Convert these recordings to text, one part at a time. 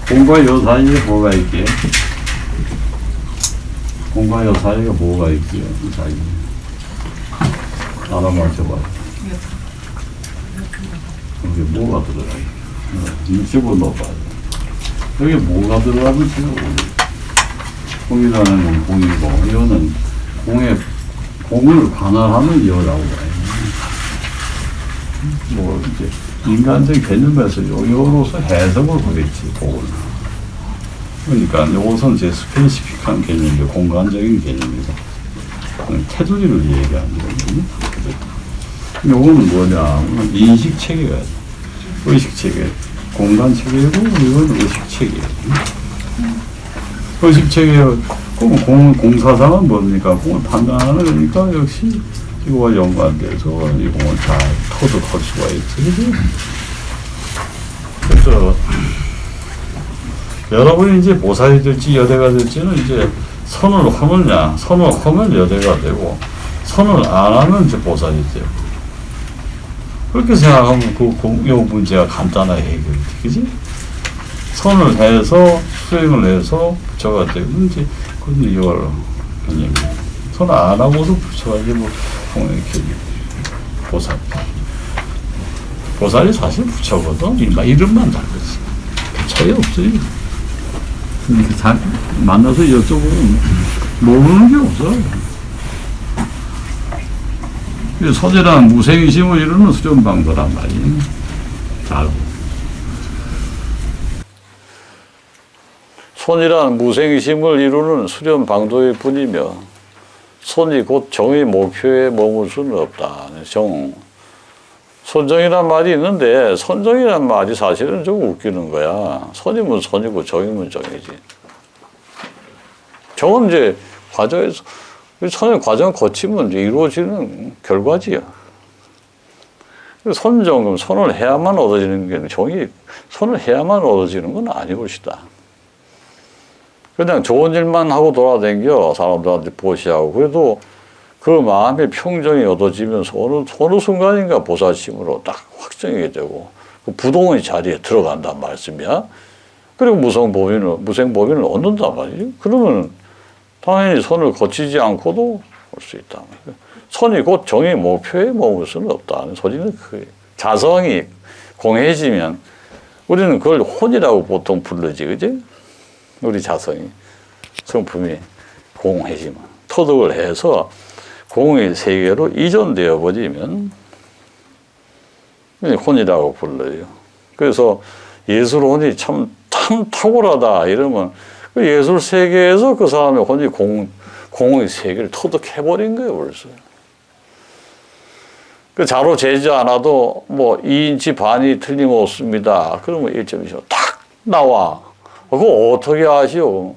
공과 요 사이에 뭐가 있게? 공과 요 사이에 뭐가 있게요? 이 사이에. 하나 맞춰봐. 여기 뭐가 들어가요? 집어넣어봐요. 여기 뭐가 들어가면 제가 공이라는 건 공이고, 이거는 공을 관할하는 여라고 봐요. 뭐, 이제, 인간적 개념에서 요로서 해석을 하겠지, 공을. 그러니까, 이것은 제 스페시픽한 개념이고, 공간적인 개념이다. 테두리를 얘기하는 거거든요. 요거는 뭐냐, 인식 체계가 의식 체계, 공간 체계고, 이건 의식 체계예요. 의식 체계, 공사상은 뭡니까? 공을 판단하는 거니까, 역시, 이거와 연관돼서 이 공을 잘 터득할 수가 있지. 그래서, 여러분이 이제 보살이 될지 여대가 될지는 이제 선을 하느냐, 선을 하면 여대가 되고, 선을 안 하면 이제 보살이 돼요. 그렇게 생각하면 요 문제가 간단하게 해결이 되지. 선을 해서, 수행을 해서 부처가 되고, 이제, 그건 이걸, 개념이에요. 손 안 하고도 부처가 이제 뭐, 이렇게, 보살. 보살이 사실 부처거든. 이름만 다르지. 차이 없어요. 이렇게 잘 만나서 여쭤보면 모르는 게 없어. 선이란 무생의심을 이루는 수련방도란 말이에요. 잘. 손이란 무생의심을 이루는 수련방도일 뿐이며 손이 곧 정의 목표에 머물 수는 없다. 정. 손정이란 말이 있는데 손정이란 말이 사실은 좀 웃기는 거야. 손이면 손이고 정이면 정이지. 정은 이제 과정에서 손의 과정 거치면 이제 이루어지는 결과지요. 손정, 손을 해야만 얻어지는 게 정이 손을 해야만 얻어지는 건 아닐 것이다. 그냥 좋은 일만 하고 돌아다녀 사람들한테 보시하고 그래도 그 마음의 평정이 얻어지면서 어느 순간인가 보살심으로 딱 확정이 되고 그 부동의 자리에 들어간단 말씀이야. 그리고 무생법인을 얻는단 말이지. 그러면 당연히 손을 거치지 않고도 올 수 있다. 손이 곧 정의 목표에 머물 수는 없다는 소리는 그 자성이 공해지면 우리는 그걸 혼이라고 보통 부르지, 그지? 우리 자성이 성품이 공해지면 터득을 해서 공의 세계로 이전되어 버리면 혼이라고 불러요. 그래서 예술혼이 참 탁월하다 이러면 그 예술 세계에서 그 사람의 혼이 공의 세계를 터득해버린 거예요, 벌써. 그 자로 재지 않아도 뭐 2인치 반이 틀림없습니다. 그러면 1.25 딱 나와. 그거 어떻게 아시오?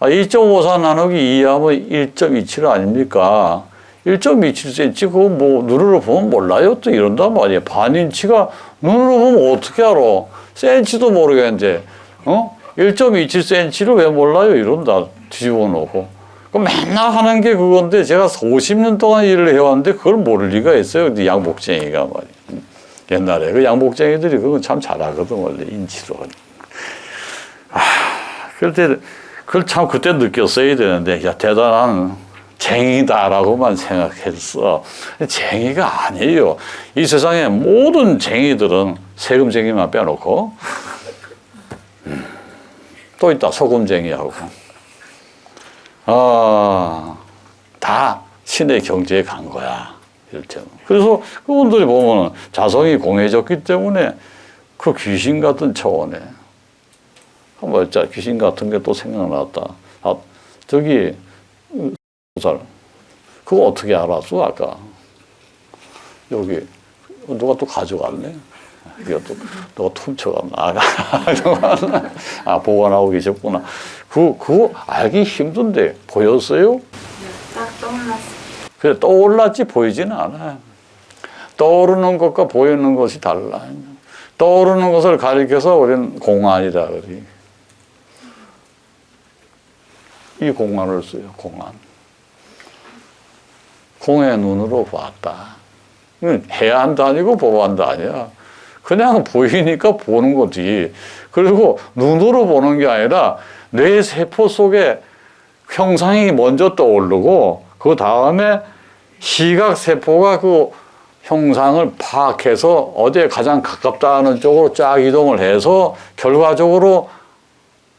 2.54 나누기 2하면 1.27 아닙니까? 1.27cm 그거 뭐 눈으로 보면 몰라요? 또 이런단 말이에요. 반인치가 눈으로 보면 어떻게 알아? 센치도 모르겠는데 1.27cm를 왜 몰라요? 이런다. 뒤집어 놓고. 그럼 맨날 하는 게 그건데 제가 50년 동안 일을 해왔는데 그걸 모를 리가 있어요. 양복쟁이가 말이에요. 옛날에 그 양복쟁이들이 그건 참 잘하거든 원래 인치로. 그걸 참 그때 느꼈어야 되는데 야 대단한 쟁이다라고만 생각했어. 쟁이가 아니에요. 이 세상의 모든 쟁이들은 세금쟁이만 빼놓고 또 있다 소금쟁이하고 다 신의 경지에 간 거야. 이를테면. 그래서 그분들이 보면 자성이 공해졌기 때문에 그 귀신 같은 차원에 한번 귀신 같은 게 또 생각났다. 저기 그거 어떻게 알았어 아까? 여기 누가 또 가져갔네. 이것도 누가 훔쳐갔나? 보관하고 계셨구나. 그거 알기 힘든데 보였어요? 딱 떠올랐어. 그래 떠올랐지 보이지는 않아. 떠오르는 것과 보이는 것이 달라. 떠오르는 것을 가리켜서 우리는 공안이라 그래. 이 공안을 써요. 공안. 공의 눈으로 봤다. 해안도 아니고 보안도 아니야. 그냥 보이니까 보는 거지. 그리고 눈으로 보는 게 아니라 뇌 세포 속에 형상이 먼저 떠오르고 그 다음에 시각 세포가 그 형상을 파악해서 어디에 가장 가깝다는 쪽으로 쫙 이동을 해서 결과적으로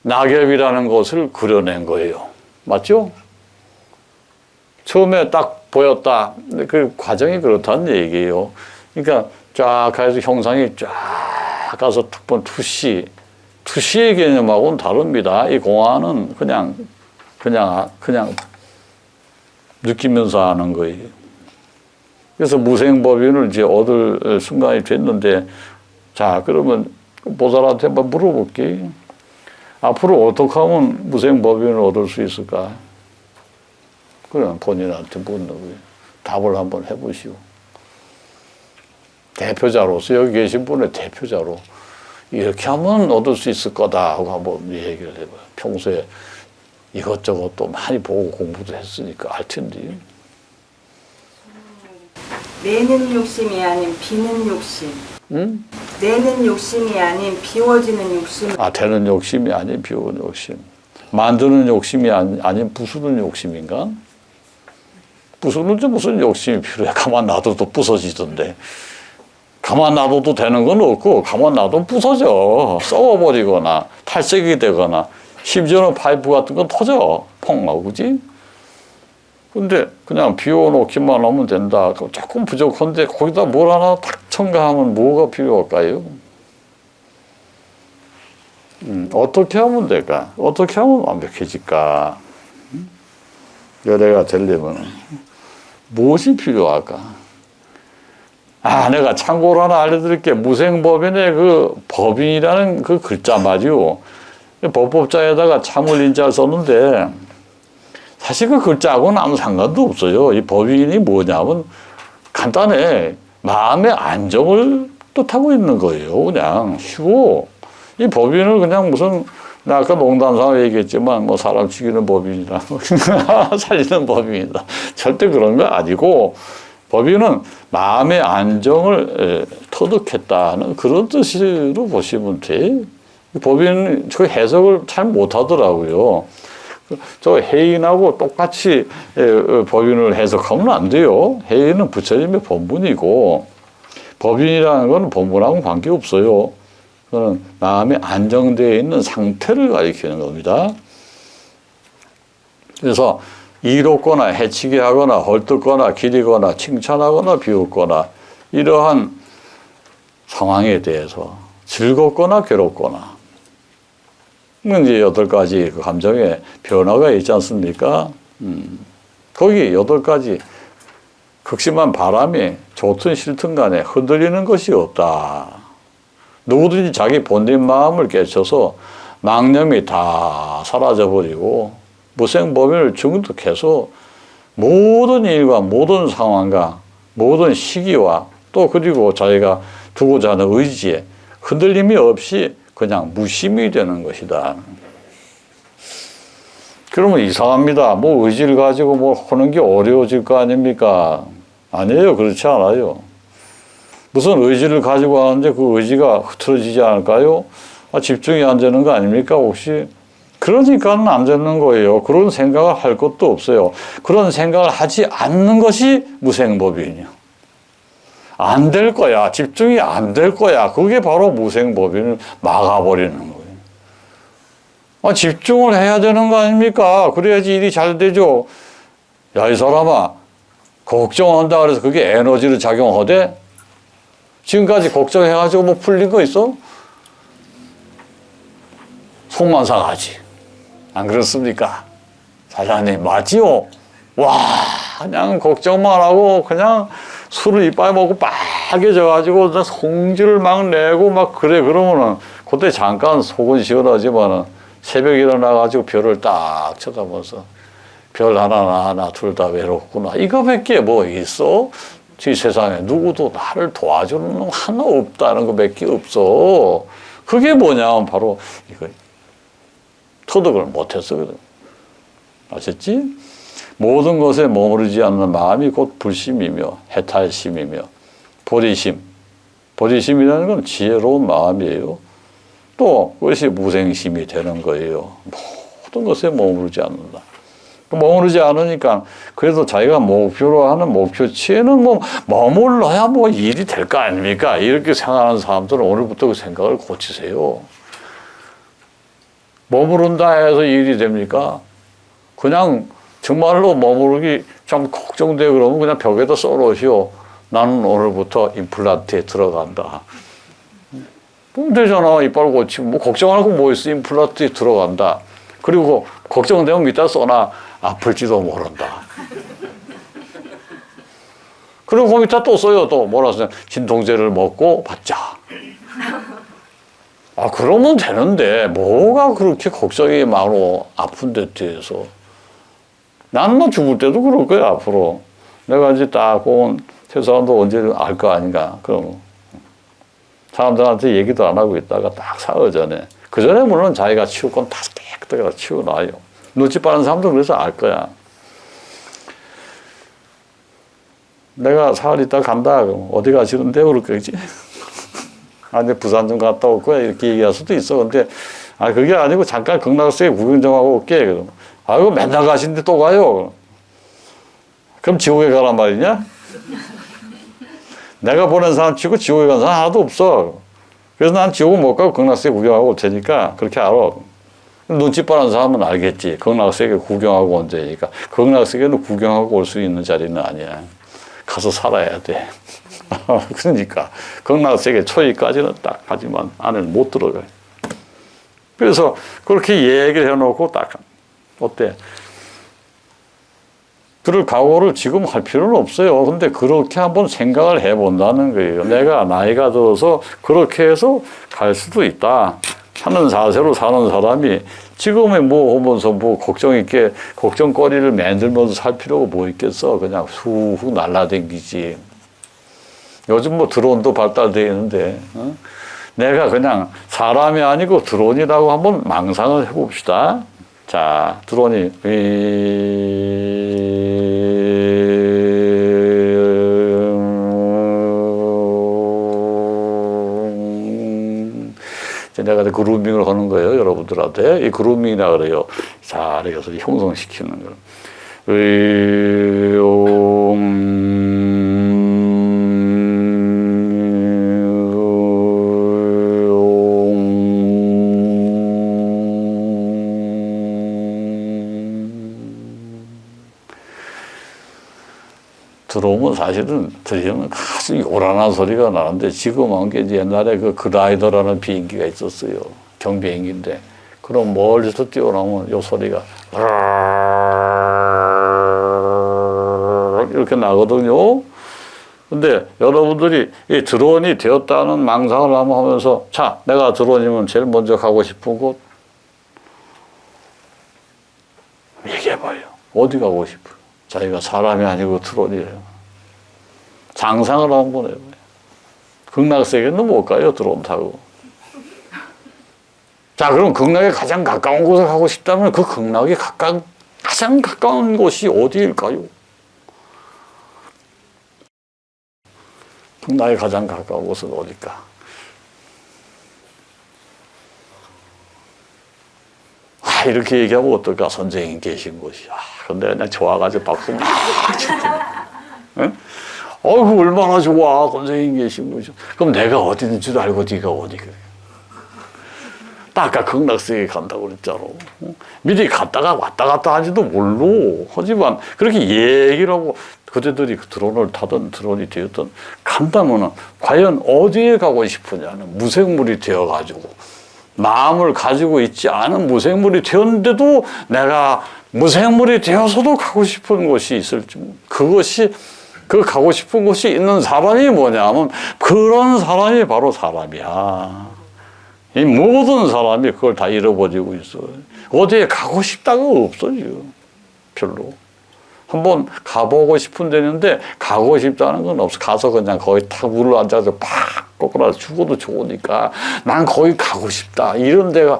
낙엽이라는 것을 그려낸 거예요. 맞죠? 처음에 딱 보였다. 그 과정이 그렇다는 얘기예요. 그러니까 쫙 가서 형상이 쫙 가서 딱 본 투시의 개념하고는 다릅니다. 이 공안은 그냥 느끼면서 하는 거예요. 그래서 무생법인을 이제 얻을 순간이 됐는데, 자, 그러면 보살한테 한번 물어볼게. 앞으로 어떻게 하면 무생법인을 얻을 수 있을까? 그냥 본인한테 묻는 거예요. 답을 한번 해보시오. 대표자로서, 여기 계신 분의 대표자로 이렇게 하면 얻을 수 있을 거다 하고 한번 얘기를 해봐요. 평소에 이것저것 또 많이 보고 공부도 했으니까 알 텐데. 내는 욕심이 아닌 비는 욕심. 응? 내는 욕심이 아닌 비워지는 욕심. 아, 되는 욕심이 아닌 비우는 욕심. 만드는 욕심이 아닌 부수는 욕심인가? 부수는데 무슨 욕심이 필요해? 가만 놔둬도 부서지던데. 가만 놔둬도 되는 건 없고, 가만 놔두면 부서져. 썩어버리거나, 탈색이 되거나, 심지어는 파이프 같은 건 터져. 펑 하고, 그지? 근데 그냥 비워놓기만 하면 된다. 조금 부족한데, 거기다 뭘 하나 탁 첨가하면 뭐가 필요할까요? 어떻게 하면 될까? 어떻게 하면 완벽해질까? 연애가 되려면 무엇이 필요할까? 아, 내가 참고로 하나 알려드릴게. 무생법인의 그 법인이라는 그 글자 말이요. 법법자에다가 참을 인자를 썼는데, 사실 그 글자하고는 아무 상관도 없어요. 이 법인이 뭐냐면 간단해. 마음의 안정을 뜻하고 있는 거예요. 그냥 쉬워. 이 법인을 그냥 무슨, 나 아까 농담삼아 얘기했지만 뭐 사람 죽이는 법인이다, 살리는 법인이다. 절대 그런 거 아니고, 법인은 마음의 안정을 터득했다는 그런 뜻으로 보시면 돼. 법인은 그 해석을 잘 못하더라고요. 저 해인하고 똑같이 법인을 해석하면 안 돼요. 해인은 부처님의 본분이고, 법인이라는 건 본분하고는 관계없어요. 그거는 마음이 안정되어 있는 상태를 가리키는 겁니다. 그래서 이롭거나 해치게 하거나 헐뜯거나 기리거나 칭찬하거나 비웃거나 이러한 상황에 대해서 즐겁거나 괴롭거나, 이제 8가지 그 감정의 변화가 있지 않습니까? 거기 8가지 극심한 바람이 좋든 싫든 간에 흔들리는 것이 없다. 누구든지 자기 본인 마음을 깨쳐서 망념이 다 사라져버리고 무생법인을 증득해서 모든 일과 모든 상황과 모든 시기와 또 그리고 자기가 두고자 하는 의지에 흔들림이 없이 그냥 무심이 되는 것이다. 그러면 이상합니다. 뭐 의지를 가지고 뭐 하는 게 어려워질 거 아닙니까? 아니에요. 그렇지 않아요. 무슨 의지를 가지고 하는데 그 의지가 흐트러지지 않을까요? 아, 집중이 안 되는 거 아닙니까, 혹시? 그러니까는 안 되는 거예요. 그런 생각을 할 것도 없어요. 그런 생각을 하지 않는 것이 무생법인이요. 안 될 거야. 집중이 안 될 거야. 그게 바로 무생법인을 막아버리는 거예요. 아, 집중을 해야 되는 거 아닙니까? 그래야지 일이 잘 되죠. 야, 이 사람아, 걱정한다 그래서 그게 에너지로 작용하대? 지금까지 걱정해가지고 뭐 풀린 거 있어? 속만 상하지. 안 그렇습니까? 사장님, 맞지요? 와, 그냥 걱정만 하고 그냥 술을 이빨 먹고 빨개져가지고 성질을 막 내고 막 그래. 그러면은 그때 잠깐 속은 시원하지만은 새벽에 일어나가지고 별을 딱 쳐다보면서 별 하나 둘 다 외롭구나. 이거밖에 뭐 있어? 이 세상에 누구도 나를 도와주는 놈 하나 없다는 거밖에 없어. 그게 뭐냐면 바로 이거 터득을 못했어. 아셨지? 모든 것에 머무르지 않는 마음이 곧 불심이며 해탈심이며 보리심, 보리심이라는 건 지혜로운 마음이에요. 또 그것이 무생심이 되는 거예요. 모든 것에 머무르지 않는다. 머무르지 않으니까 그래도 자기가 목표로 하는 목표치에는 뭐 머물러야 뭐 일이 될 거 아닙니까? 이렇게 생각하는 사람들은 오늘부터 그 생각을 고치세요. 머무른다 해서 일이 됩니까? 그냥 정말로 머무르기 좀 걱정돼 그러면 그냥 벽에다 써놓으시오. 나는 오늘부터 임플란트에 들어간다. 그럼 되잖아. 이빨 고치고 뭐 걱정하고 뭐 있어. 임플란트에 들어간다. 그리고 걱정되면 밑에 써놔. 아플지도 모른다. 그리고 그 밑에 또 써요. 또 뭐라 써요. 진통제를 먹고 받자. 아 그러면 되는데 뭐가 그렇게 걱정이 많어. 아픈 데 대해서. 나는 뭐 죽을 때도 그럴 거야 앞으로. 내가 이제 딱 온 세상도 언제 알 거 아닌가. 그럼 사람들한테 얘기도 안 하고 있다가 딱 사흘 전에. 그 전에 물론 자기가 치울 건 다 깨끗하게 치워놔요. 눈치 빠른 사람도 그래서 알 거야. 내가 사흘 있다 간다. 그럼 어디 가시는데? 그럴 거지. 아니, 부산 좀 갔다 올 거야. 이렇게 얘기할 수도 있어. 근데, 아, 그게 아니고 잠깐 극락세계 구경 좀 하고 올게. 그럼. 아이고, 맨날 가시는데 또 가요. 그럼 지옥에 가란 말이냐? 내가 보낸 사람 치고 지옥에 간 사람 하나도 없어. 그래서 난 지옥은 못 가고 극락세계 구경하고 올 테니까 그렇게 알아. 눈치 빠른 사람은 알겠지. 극락세계 구경하고 온 데니까. 극락세계는 구경하고 올 수 있는 자리는 아니야. 가서 살아야 돼. 그러니까 극락세계 초기까지는 딱 하지만 안에는 못 들어가요. 그래서 그렇게 얘기를 해놓고 딱 어때? 그럴 각오를 지금 할 필요는 없어요. 근데 그렇게 한번 생각을 해본다는 거예요. 내가 나이가 들어서 그렇게 해서 갈 수도 있다. 사는 자세로 사는 사람이 지금에 뭐 하면서 뭐 걱정 있게 걱정거리를 만들면서 살 필요가 뭐 있겠어. 그냥 훅훅 날라다니지. 요즘 뭐 드론도 발달되어 있는데 내가 그냥 사람이 아니고 드론이라고 한번 망상을 해봅시다. 자, 드론이 내가 그루밍을 하는 거예요, 여러분들한테. 이 그루밍이라 그래요. 잘 해서 형성시키는 거. 들어오면 사실은 들으면 아주 요란한 소리가 나는데 지금 한 게 옛날에 그 그라이더라는 비행기가 있었어요. 경비행기인데. 그럼 멀리서 뛰어나오면 요 소리가 이렇게 나거든요. 근데 여러분들이 이 드론이 되었다는 망상을 한번 하면서 자, 내가 드론이면 제일 먼저 가고 싶은 곳 얘기해봐요. 어디 가고 싶어요? 자기가 사람이 아니고 드론이에요. 상상을 한번 해봐요. 극락세계는 못 가요, 드론 타고. 자, 그럼 극락에 가장 가까운 곳에 가고 싶다면 그 극락에 가장 가까운 곳이 어디일까요? 극락에 가장 가까운 곳은 어딜까? 아, 이렇게 얘기하면 어떨까? 선생님 계신 곳이. 아, 근데 그냥 좋아가지고 박수 막 치고. 응? 어이구, 얼마나 좋아. 선생님 계신 곳이. 그럼 내가 어디 있는 줄 알고 네가 어디 그래. 딱 아까 극락세계 간다고 그랬잖아. 미리 갔다가 왔다 갔다 하지도 몰라. 하지만 그렇게 얘기를 하고 그대들이 그 드론을 타든 드론이 되었든 간다면은 과연 어디에 가고 싶으냐는 무생물이 되어가지고 마음을 가지고 있지 않은 무생물이 되었는데도 내가 무생물이 되어서도 가고 싶은 곳이 있을지, 그것이 그 가고 싶은 곳이 있는 사람이 뭐냐면 그런 사람이 바로 사람이야. 이 모든 사람이 그걸 다 잃어버리고 있어. 어디에 가고 싶다가 없어 지금. 별로. 한번 가보고 싶은 데는데 가고 싶다는 건 없어. 가서 그냥 거기 탁 물러 앉아서 팍 꼬꾸라 죽어도 좋으니까 난 거기 가고 싶다. 이런 데가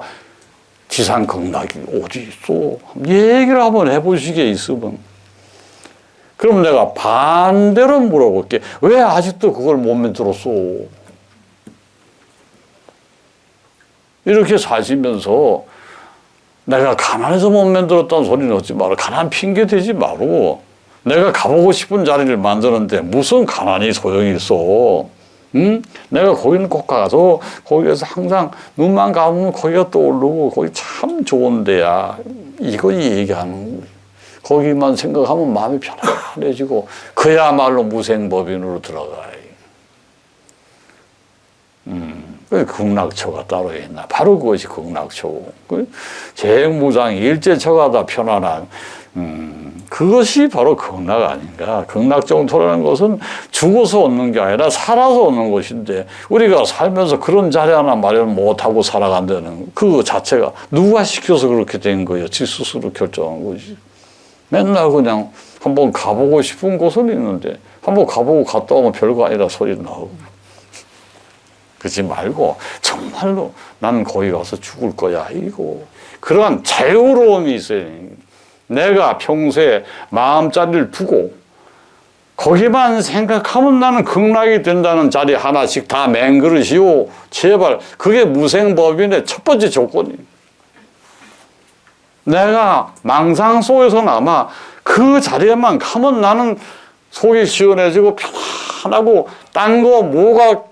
지상 극락이 어디 있어. 얘기를 한번 해보시게 있으면. 그럼 내가 반대로 물어볼게. 왜 아직도 그걸 못 만들었어? 이렇게 사시면서 내가 가난해서 못 만들었다는 소리는 하지 마라. 가난 핑계 대지 말고 내가 가보고 싶은 자리를 만드는데 무슨 가난이 소용이 있어. 응? 내가 거기는 꼭 가서 거기에서 항상 눈만 감으면 거기가 떠오르고 거기 참 좋은 데야. 이거 얘기하는 거야. 거기만 생각하면 마음이 편안해지고 그야말로 무생법인으로 들어가. 그 극락처가 따로 있나? 바로 그것이 극락처고. 재행무장 일제처가 다 편안한 그것이 바로 극락 아닌가. 극락정토라는 것은 죽어서 얻는 게 아니라 살아서 얻는 것인데 우리가 살면서 그런 자리 하나 마련 못하고 살아간다는 그 자체가 누가 시켜서 그렇게 된 거예요? 지 스스로 결정한 거지. 맨날 그냥 한번 가보고 싶은 곳은 있는데 한번 가보고 갔다 오면 별거 아니라 소리 나오고. 그러지 말고 정말로 나는 거기 가서 죽을 거야. 이거 그러한 자유로움이 있어요. 내가 평소에 마음자리를 두고 거기만 생각하면 나는 극락이 된다는 자리 하나씩 다 맹그릇이요. 제발 그게 무생법인의 첫 번째 조건이에요. 내가 망상 속에서나마 그 자리에만 가면 나는 속이 시원해지고 편안하고 딴 거 뭐가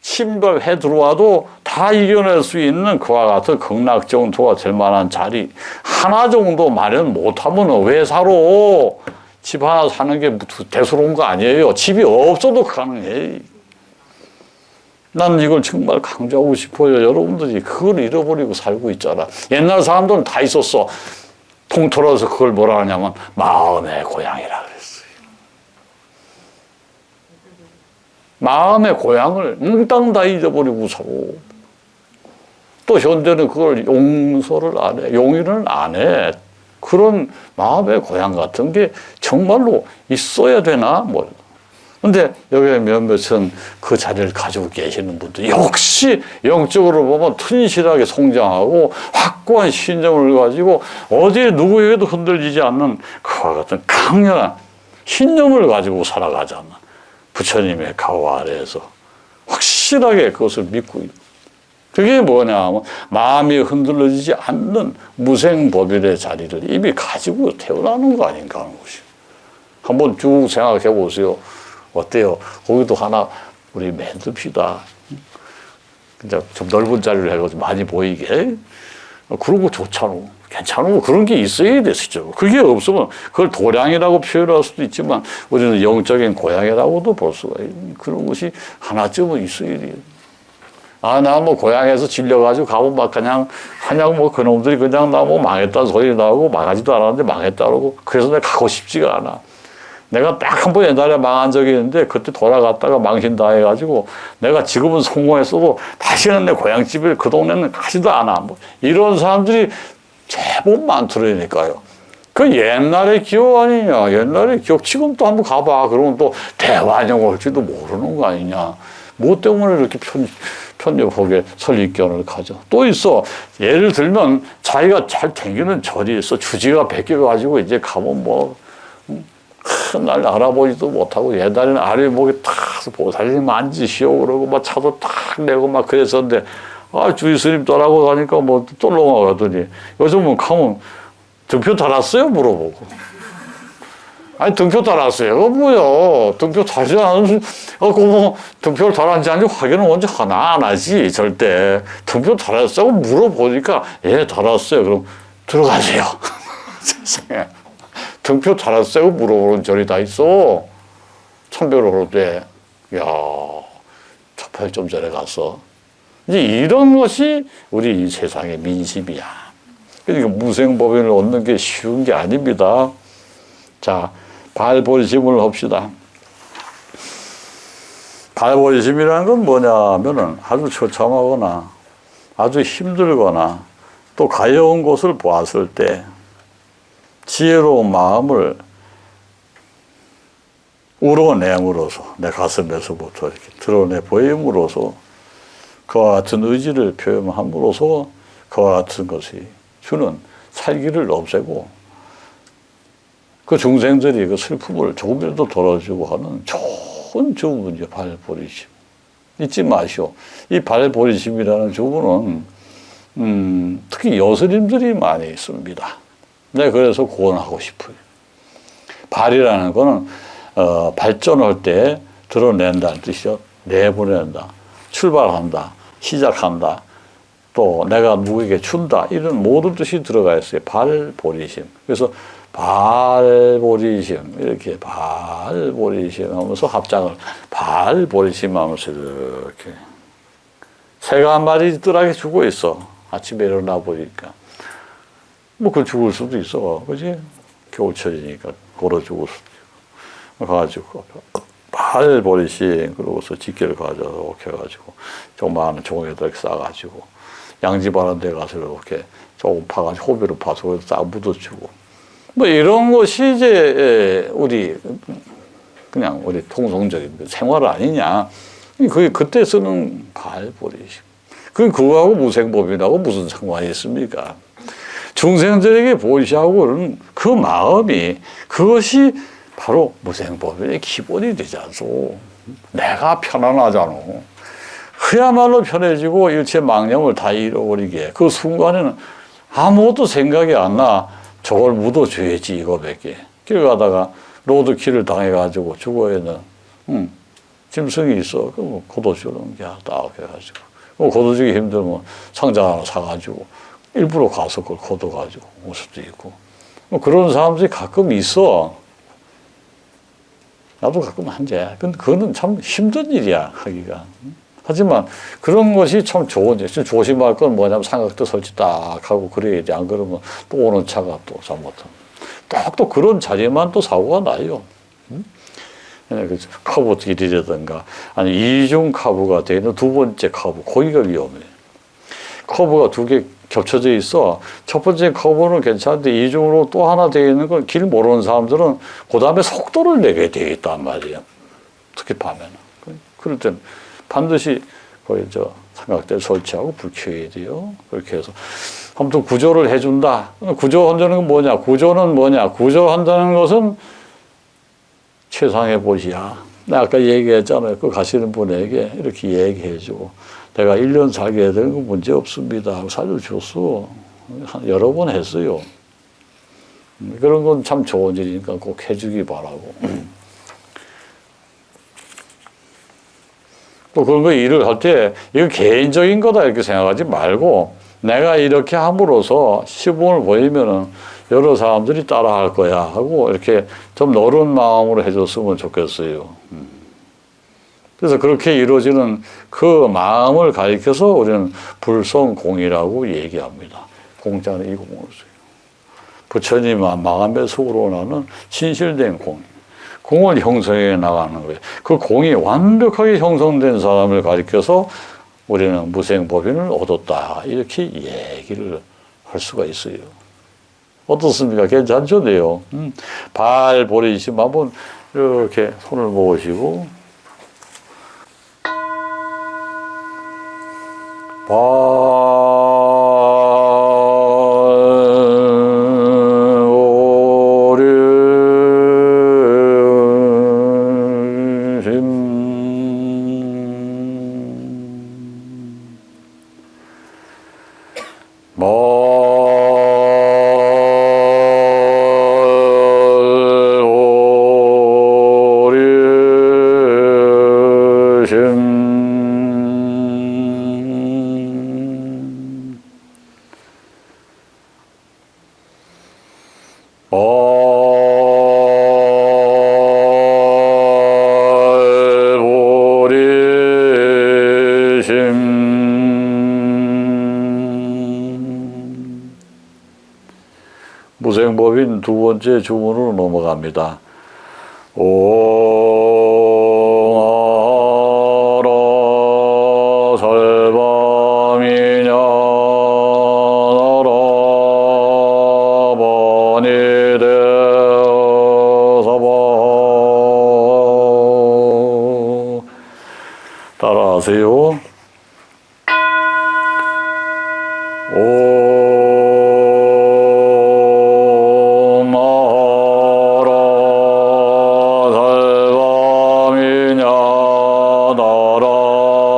침범해 들어와도 다 이겨낼 수 있는 그와 같은 극락 정토가 될 만한 자리 하나 정도 마련 못하면 왜 살아? 집 하나 사는 게 대수로운 거 아니에요. 집이 없어도 가능해. 나는 이걸 정말 강조하고 싶어요. 여러분들이 그걸 잃어버리고 살고 있잖아. 옛날 사람들은 다 있었어. 통틀어서 그걸 뭐라 하냐면 마음의 고향이라 그랬어요. 마음의 고향을 몽땅 다 잊어버리고 살고 또 현대는 그걸 용서를 안 해. 용인을 안 해. 그런 마음의 고향 같은 게 정말로 있어야 되나? 뭐. 근데 여기 몇몇은 그 자리를 가지고 계시는 분들 역시 영적으로 보면 튼실하게 성장하고 확고한 신념을 가지고 어디에 누구에게도 흔들리지 않는 그와 같은 강렬한 신념을 가지고 살아가잖아. 부처님의 가호 아래에서 확실하게 그것을 믿고 있는. 그게 뭐냐 하면 마음이 흔들리지 않는 무생법인의 자리를 이미 가지고 태어나는 거 아닌가 하는 것이요. 한번 쭉 생각해 보세요. 어때요? 거기도 하나 우리 만듭시다. 그냥 좀 넓은 자리를 해가지고 많이 보이게. 그런 거 좋잖아. 괜찮은 그런 게 있어야 되시죠. 그게 없으면 그걸 도량이라고 표현할 수도 있지만 우리는 영적인 고향이라고도 볼 수가 있는 그런 것이 하나쯤은 있어야 돼요. 아, 나 뭐 고향에서 질려가지고 가면 막 그냥 뭐 그놈들이 그냥 나 뭐 망했다는 소리 나오고 망하지도 않았는데 망했다고 그래서 내가 가고 싶지가 않아. 내가 딱 한 번 옛날에 망한 적이 있는데 그때 돌아갔다가 망신다 해가지고 내가 지금은 성공했어도 다시는 내 고향집을 그 동네는 가지도 않아. 뭐 이런 사람들이 제법 많더라니까요. 그 옛날의 기억 아니냐. 옛날의 기억 지금 또 한번 가봐. 그러면 또 대환영 올지도 모르는 거 아니냐. 뭐 때문에 이렇게 편협하게 설립견을 가져. 또 있어. 예를 들면 자기가 잘 댕기는 절이 있어. 주지가 베껴가지고 이제 가면 뭐 날 알아보지도 못하고 옛날에는 아래목에 탁 보살님 만지시오 그러고 막 차도 탁 내고 막 그랬었는데 아 주의 스님 떠나고 가니까 뭐 또 넘어가더니 요즘은 가면 등표 달았어요 물어보고 아니 등표 달았어요 그거 뭐야 등표 달지 않은 뭐 등표를 달았는지 아닌지 확인은 언제 하나 안 하지 절대 등표 달았어요 물어보니까 예 달았어요 그럼 들어가세요 세상에 등표 달았어요 물어보는 절이 다 있어 참배를 할 때 야 초팔 좀 전에 갔어 이제 이런 것이 우리 이 세상의 민심이야. 그러니까 무생법인을 얻는 게 쉬운 게 아닙니다. 자, 발본심을 합시다. 발본심이라는 건 뭐냐면은 아주 처참하거나 아주 힘들거나 또 가여운 곳을 보았을 때 지혜로운 마음을 우러냄으로써 내 가슴에서부터 이렇게 드러내 보임으로써 그와 같은 의지를 표현함으로써 그와 같은 것이 주는 살기를 없애고 그 중생들이 그 슬픔을 조금이라도 덜어주고 하는 좋은 주문이죠. 발보리심. 잊지 마시오. 이 발보리심이라는 주문은 특히 여스님들이 많이 있습니다. 네, 그래서 구원하고 싶어요. 발이라는 거는 발전할 때 드러낸다는 뜻이죠. 내보낸다, 출발한다, 시작한다, 또 내가 누구에게 준다, 이런 모든 뜻이 들어가 있어요. 발보리심. 그래서 발보리심, 이렇게 발보리심 하면서 합장을 발보리심 하면서 이렇게 새가 한 마리 뜰하게 죽어 있어. 아침에 일어나 보니까. 뭐, 그 죽을 수도 있어. 그지? 겨울철이니까 걸어 죽을 수도 있고. 가가지고, 발보리심, 그러고서 집게를 가져서 해가지고, 조그마한 종에다 이렇게 싸가지고, 양지바른 데 가서 이렇게 조금 파가지고, 호비로 파서 거기다 싹 묻어주고. 뭐, 이런 것이 이제, 그냥 우리 통성적인 생활 아니냐. 그게 그때 쓰는 발보리심. 그거하고 무생법인하고 무슨 상관이 있습니까? 중생들에게 보시하고는 그 마음이, 그것이 바로 무생법인의 기본이 되지 않소. 내가 편안하잖아. 그야말로 편해지고 일체 망념을 다 잃어버리게. 그 순간에는 아무것도 생각이 안 나. 저걸 묻어줘야지, 이거밖에. 길 가다가 로드킬을 당해가지고 죽어야는, 짐승이 있어. 그럼 걷어주는 게 딱 해가지고. 걷어주기 힘들면 상자 하나 사가지고 일부러 가서 그걸 걷어가지고 올 수도 있고. 그런 사람들이 가끔 있어. 나도 가끔 한데. 근데 그거는 참 힘든 일이야, 하기가. 하지만 그런 것이 참 좋은 일. 조심할 건 뭐냐면 삼각대 설치 딱 하고 그래야 돼. 안 그러면 또 오는 차가 또 잘못하면. 또 그런 자리에만 또 사고가 나요. 커브 길이라든가, 아니, 이중 커브가 되는 두 번째 커브, 거기가 위험해. 커브가 두 개 겹쳐져 있어. 첫 번째 커브는 괜찮은데, 이중으로 또 하나 되어 있는 건 길 모르는 사람들은 그 다음에 속도를 내게 되어 있단 말이야. 특히 밤에는. 그럴 때는 반드시 거기 삼각대를 설치하고 불 켜야 돼요. 그렇게 해서. 아무튼 구조를 해준다. 구조한다는 건 뭐냐? 구조는 뭐냐? 구조한다는 것은 최상의 보시야. 내가 아까 얘기했잖아요. 그 가시는 분에게 이렇게 얘기해주고, 내가 1년 살게 되는 건 문제 없습니다. 살려줬어. 여러 번 했어요. 그런 건 참 좋은 일이니까 꼭 해주기 바라고. 또 그런 거 일을 할 때, 이거 개인적인 거다 이렇게 생각하지 말고, 내가 이렇게 함으로써 시범을 보이면은 여러 사람들이 따라 할 거야 하고 이렇게 좀 너른 마음으로 해줬으면 좋겠어요. 그래서 그렇게 이루어지는 그 마음을 가리켜서 우리는 불성공이라고 얘기합니다. 공자는 이 공을 써요. 부처님 마음의 속으로 나는 진실된 공. 공을 형성해 나가는 거예요. 그 공이 완벽하게 형성된 사람을 가리켜서 우리는 무생법인을 얻었다. 이렇게 얘기를 할 수가 있어요. 어떻습니까? 괜찮죠? 네요. 발보리심 한번 이렇게 손을 모으시고, 무생법인 두 번째 주문으로 넘어갑니다. 옹아라 설밤이냐 나라 번이 되어서봐. 따라하세요.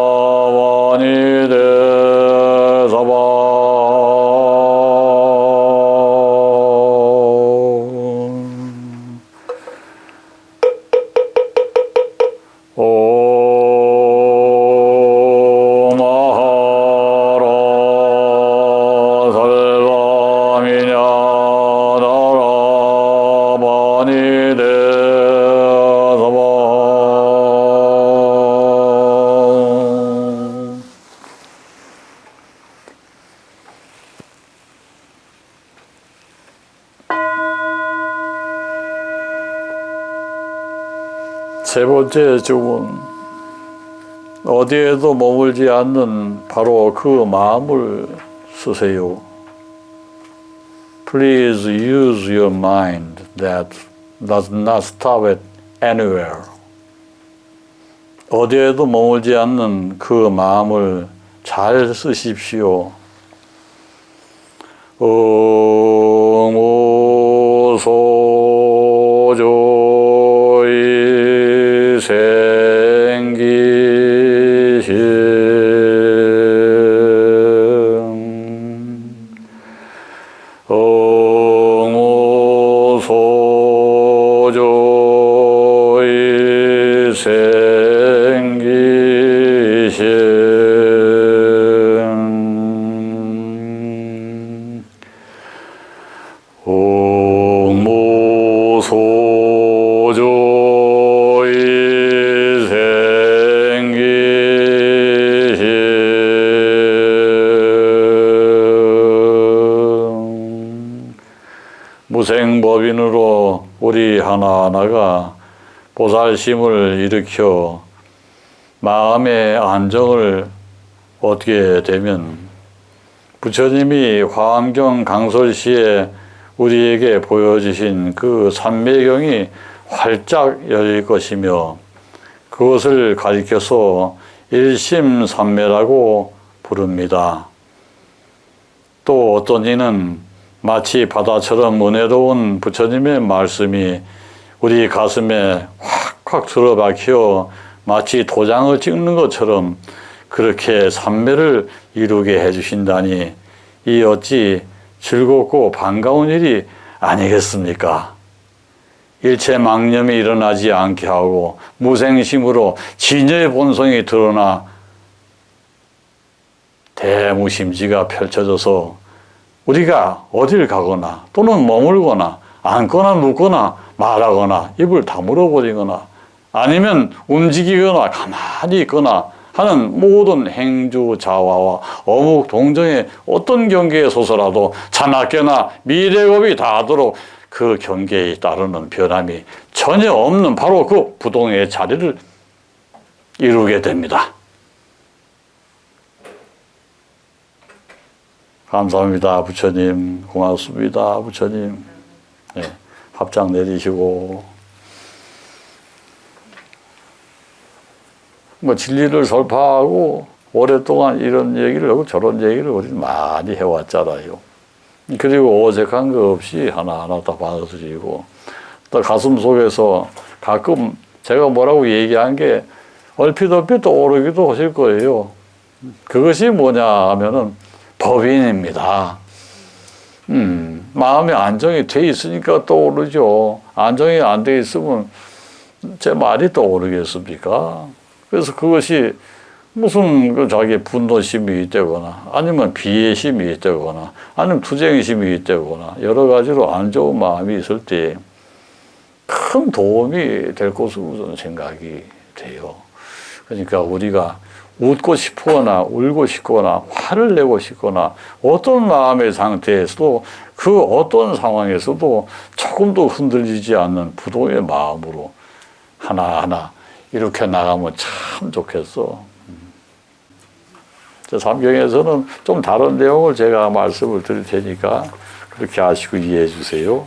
나라원이 되서봐. 세 번째 주문. 어디에도 머물지 않는 바로 그 마음을 쓰세요. Please use your mind that does not stop at anywhere. 어디에도 머물지 않는 그 마음을 잘 쓰십시오. 응오소조이 무생법인으로 우리 하나하나가 보살심을 일으켜 마음의 안정을 얻게 되면 부처님이 화엄경 강설시에 우리에게 보여주신 그 삼매경이 활짝 열릴 것이며 그것을 가리켜서 일심삼매라고 부릅니다. 또 어떤 이는 마치 바다처럼 은혜로운 부처님의 말씀이 우리 가슴에 확확 들어박혀 마치 도장을 찍는 것처럼 그렇게 삼매를 이루게 해주신다니 이 어찌 즐겁고 반가운 일이 아니겠습니까? 일체 망념이 일어나지 않게 하고 무생심으로 진여의 본성이 드러나 대무심지가 펼쳐져서 우리가 어딜 가거나 또는 머물거나 앉거나 눕거나 말하거나 입을 다물어버리거나 아니면 움직이거나 가만히 있거나 하는 모든 행주자화와 어묵 동정의 어떤 경계에 서서라도 자나깨나 미래겁이 다하도록 그 경계에 따르는 변함이 전혀 없는 바로 그 부동의 자리를 이루게 됩니다. 감사합니다. 부처님. 고맙습니다. 부처님. 네, 합장 내리시고 뭐 진리를 설파하고 오랫동안 이런 얘기를 하고 저런 얘기를 우리 많이 해왔잖아요. 그리고 어색한 거 없이 하나하나 다 받아들이고 또 가슴 속에서 가끔 제가 뭐라고 얘기한 게 얼핏 떠오르기도 하실 거예요. 그것이 뭐냐 하면은 법인입니다. 마음의 안정이 돼 있으니까 떠오르죠. 안정이 안 돼 있으면 제 말이 떠오르겠습니까? 그래서 그것이 무슨 그 자기 분노심이 있다거나 아니면 비애심이 있다거나 아니면 투쟁심이 있다거나 여러 가지로 안 좋은 마음이 있을 때 큰 도움이 될 것으로 저는 생각이 돼요. 그러니까 우리가 웃고 싶거나 울고 싶거나 화를 내고 싶거나 어떤 마음의 상태에서도 그 어떤 상황에서도 조금도 흔들리지 않는 부동의 마음으로 하나하나 이렇게 나가면 참 좋겠어. 삼경에서는 좀 다른 내용을 제가 말씀을 드릴 테니까 그렇게 아시고 이해해 주세요.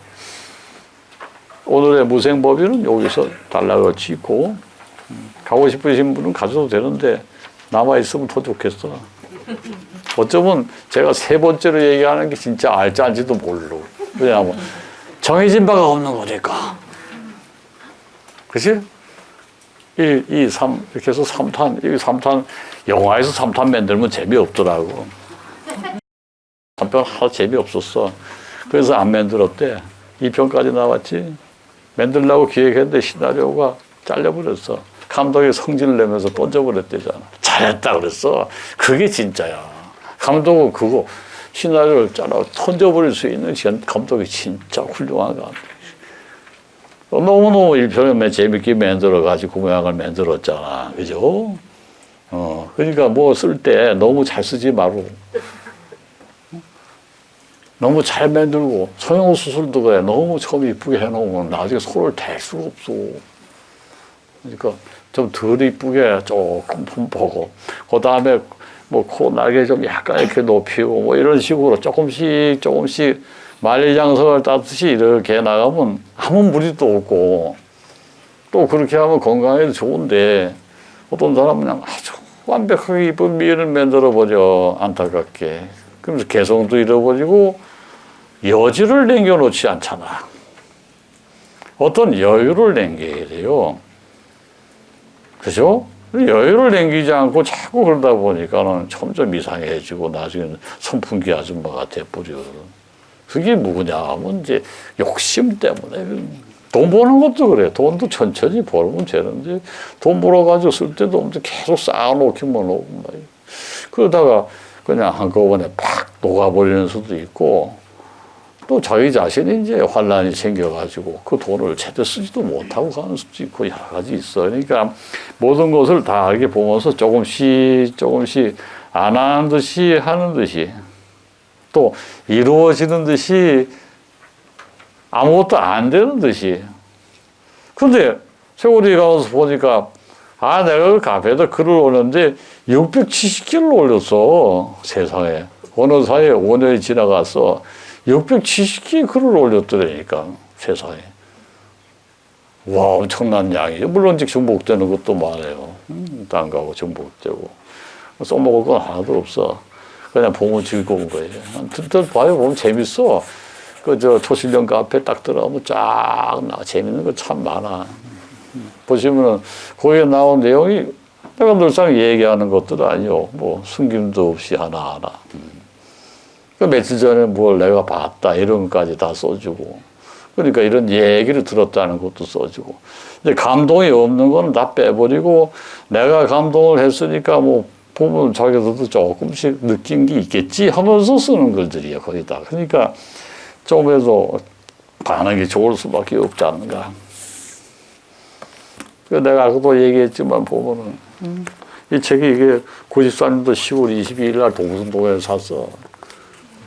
오늘의 무생법인은 여기서 단락을 짓고 가고 싶으신 분은 가셔도 되는데 남아있으면 더 좋겠어. 어쩌면 제가 세 번째로 얘기하는 게 진짜 알짜인지도 모르고. 왜냐하면 정해진 바가 없는 거니까. 그치? 1, 2, 3 이렇게 해서 3탄, 3탄 영화에서 3탄 만들면 재미없더라고. 3편 하나 재미없었어. 그래서 안 만들었대. 2편까지 나왔지. 만들려고 기획했는데 시나리오가 잘려버렸어. 감독이 성질을 내면서 던져버렸대잖아. 잘했다 그랬어. 그게 진짜야. 감독은 그거 시나리오를 잘라 던져버릴 수 있는 감독이 진짜 훌륭한 감독. 너무너무 1편을 재밌게 만들어가지고 모양을 만들었잖아. 그죠? 그러니까 뭐 쓸 때 너무 잘 쓰지 말고. 너무 잘 만들고, 성형수술도 그래. 너무 처음 이쁘게 해놓으면 나중에 손을 댈 수가 없어. 그러니까 좀 덜 이쁘게 조금 보고, 그 다음에 뭐 코 날개 좀 약간 이렇게 높이고 뭐 이런 식으로 조금씩 만리장성을 따듯이 이렇게 나가면 아무 무리도 없고, 또 그렇게 하면 건강에도 좋은데, 어떤 사람은 그냥 아주 완벽하게 이쁜 미를 만들어버려, 안타깝게. 그러면서 개성도 잃어버리고 여지를 남겨놓지 않잖아. 어떤 여유를 남겨야 돼요. 그죠? 여유를 남기지 않고 자꾸 그러다 보니까는 점점 이상해지고 나중에는 선풍기 아줌마가 돼버려. 그게 뭐냐 하면 이제 욕심 때문에. 돈 버는 것도 그래. 돈도 천천히 벌면 되는데 돈 벌어가지고 쓸 때도 없는데 계속 쌓아놓기만 하고 말이야. 그러다가 그냥 한꺼번에 팍 녹아버리는 수도 있고, 또 자기 자신이 이제 환란이 생겨가지고 그 돈을 제대로 쓰지도 못하고 가는 수도 있고 여러 가지 있어. 그러니까 모든 것을 다 이렇게 보면서 조금씩 안 하는 듯이 하는 듯이, 또 이루어지는 듯이 아무것도 안 되는 듯이. 근데 세월이 가서 보니까 내가 그 카페에다 글을 올렸는데 670개를 올렸어. 세상에. 어느 사이에 5년이 지나가서 670개 글을 올렸더라니까, 세상에. 와, 엄청난 양이죠. 물론 이제 중복되는 것도 많아요. 딴 거하고 중복되고. 써먹을 건 하나도 없어. 그냥 보면 즐거운 거예요. 듣다 봐요. 보면 재밌어. 초실령 카페 딱 들어가면 쫙 재밌는 거 참 많아. 보시면은, 거기에 나온 내용이 내가 늘상 얘기하는 것들 아니요. 뭐, 숨김도 없이 하나하나. 며칠 전에 뭘 내가 봤다 이런 것까지 다 써주고, 그러니까 이런 얘기를 들었다는 것도 써주고, 이제 감동이 없는 건 다 빼버리고 내가 감동을 했으니까 뭐 보면 자기들도 조금씩 느낀 게 있겠지 하면서 쓰는 글들이야 거의 다. 그러니까 조금이라도 반응이 좋을 수밖에 없지 않는가. 내가 아까도 얘기했지만 보면은 이 책이 이게 94년도 10월 22일 날 동순동에서 샀어.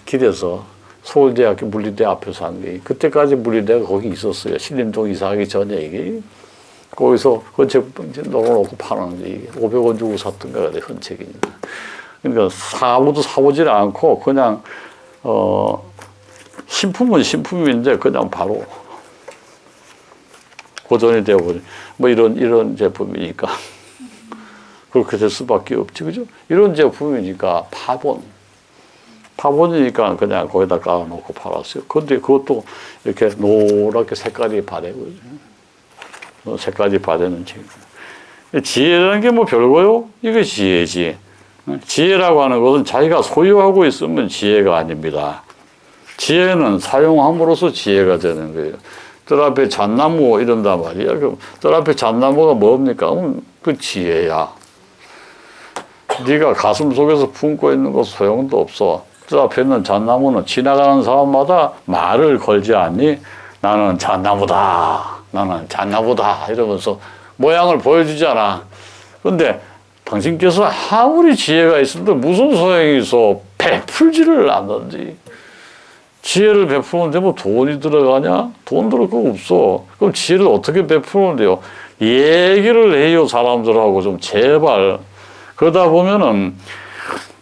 길에서 서울대학교 물리대 앞에서 산 게, 그때까지 물리대가 거기 있었어요. 신림동 이사하기 전에 이게. 거기서 헌책 넣어놓고 파는데 이게 500원 주고 샀던가 그래, 헌책이니까. 그러니까 아무도 사오질 않고 그냥 신품은 신품인데 그냥 바로 고전이 되어버린 뭐 이런 제품이니까 그렇게 될 수밖에 없지, 그죠? 이런 제품이니까 파본이니까 그냥 거기다 깔아놓고 팔았어요. 근데 그것도 이렇게 노랗게 색깔이 바래고, 색깔이 바래는 책. 지혜라는 게 뭐 별거요? 이게 지혜지. 지혜라고 하는 것은 자기가 소유하고 있으면 지혜가 아닙니다. 지혜는 사용함으로써 지혜가 되는 거예요. 뜰 앞에 잣나무 이런단 말이야. 그럼 뜰 앞에 잣나무가 뭡니까? 그 지혜야. 네가 가슴 속에서 품고 있는 것 소용도 없어. 뜰 앞에 있는 잣나무는 지나가는 사람마다 말을 걸지 않니? 나는 잣나무다. 나는 잣나무다. 이러면서 모양을 보여주잖아. 그런데 당신께서 아무리 지혜가 있어도 무슨 소용이 있어? 베풀지를 않는지. 지혜를 베푸는데 뭐 돈이 들어가냐? 돈 들어갈 거 없어. 그럼 지혜를 어떻게 베푸는데요? 얘기를 해요, 사람들하고 좀 제발. 그러다 보면은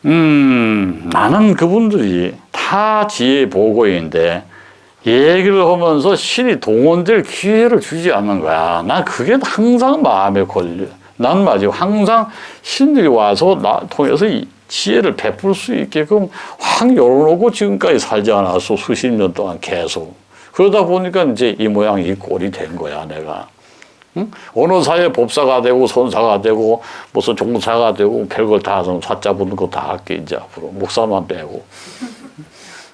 나는 그분들이 다 지혜 보고인데 얘기를 하면서 신이 동원될 기회를 주지 않는 거야. 난 그게 항상 마음에 걸려. 난 말이야, 항상 신들이 와서 나 통해서 이 지혜를 베풀 수 있게끔 확 열어놓고 지금까지 살지 않았어. 수십 년 동안 계속. 그러다 보니까 이제 이 모양 이 꼴이 된 거야, 내가. 응? 어느 사이에 법사가 되고 선사가 되고 무슨 종사가 되고 별걸 다 하면 사자 붙는 거 다 할게 이제 앞으로 목사만 빼고.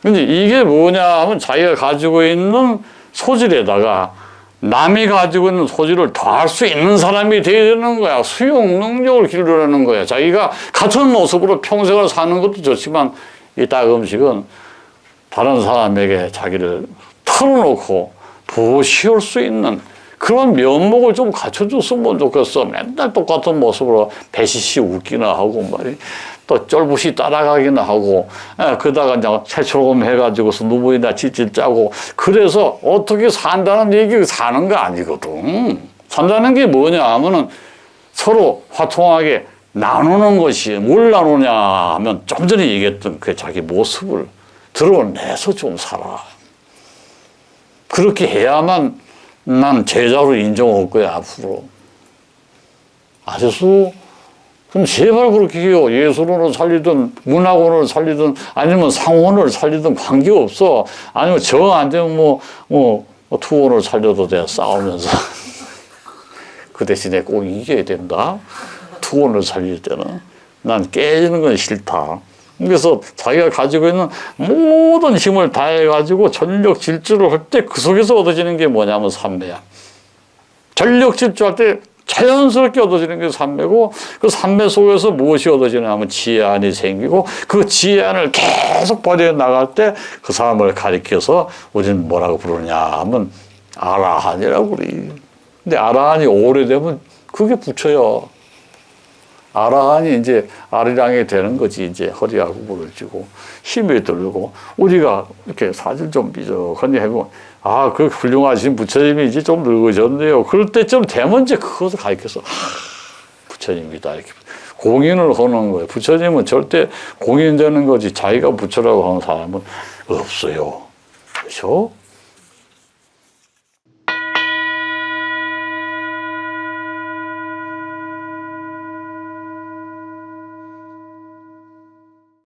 근데 이게 뭐냐 하면 자기가 가지고 있는 소질에다가 남이 가지고 있는 소질을 더할 수 있는 사람이 되어야 되는 거야. 수용 능력을 기르려는 거야. 자기가 같은 모습으로 평생을 사는 것도 좋지만 이 따금식은 다른 사람에게 자기를 털어놓고 부시할 수 있는 그런 면목을 좀 갖춰줬으면 좋겠어. 맨날 똑같은 모습으로 배시시 웃기나 하고 말이 또 쫄부시 따라가기나 하고, 그러다가 이제 새처럼 해가지고서 누구이나 찌질 짜고, 그래서 어떻게 산다는 얘기 사는 거 아니거든. 산다는 게 뭐냐 하면은 서로 화통하게 나누는 것이 뭘 나누냐 하면 좀 전에 얘기했던 그 자기 모습을 드러내서 좀 살아. 그렇게 해야만 난 제자로 인정할 거야, 앞으로. 아셨어? 그럼 제발 그렇게 해요. 예술원을 살리든 문학원을 살리든 아니면 상원을 살리든 관계없어. 아니면 정 안 되면 투원을 살려도 돼, 싸우면서. 그 대신에 꼭 이겨야 된다. 투혼을 살릴 때는. 난 깨지는 건 싫다. 그래서 자기가 가지고 있는 모든 힘을 다해가지고 전력 질주를 할 때 그 속에서 얻어지는 게 뭐냐면 삼매야. 전력 질주할 때 자연스럽게 얻어지는 게 삼매고, 그 삼매 속에서 무엇이 얻어지냐 하면 지혜안이 생기고, 그 지혜안을 계속 발휘해 나갈 때 그 사람을 가리켜서 우리는 뭐라고 부르냐 하면 아라한이라고 그래. 근데 아라한이 오래되면 그게 부처요. 아라한이 이제 아리랑이 되는 거지. 이제 허리하고 무릎을 쥐고 힘이 들고, 우리가 이렇게 사실 좀 삐적하니 해보면 아, 그 훌륭하신 부처님이 이제 좀 늙으셨네요. 그럴 때쯤 되면 이제 그것을 가르쳐서 부처님이다 이렇게 공인을 하는 거예요. 부처님은 절대 공인되는 거지 자기가 부처라고 하는 사람은 없어요. 그렇죠?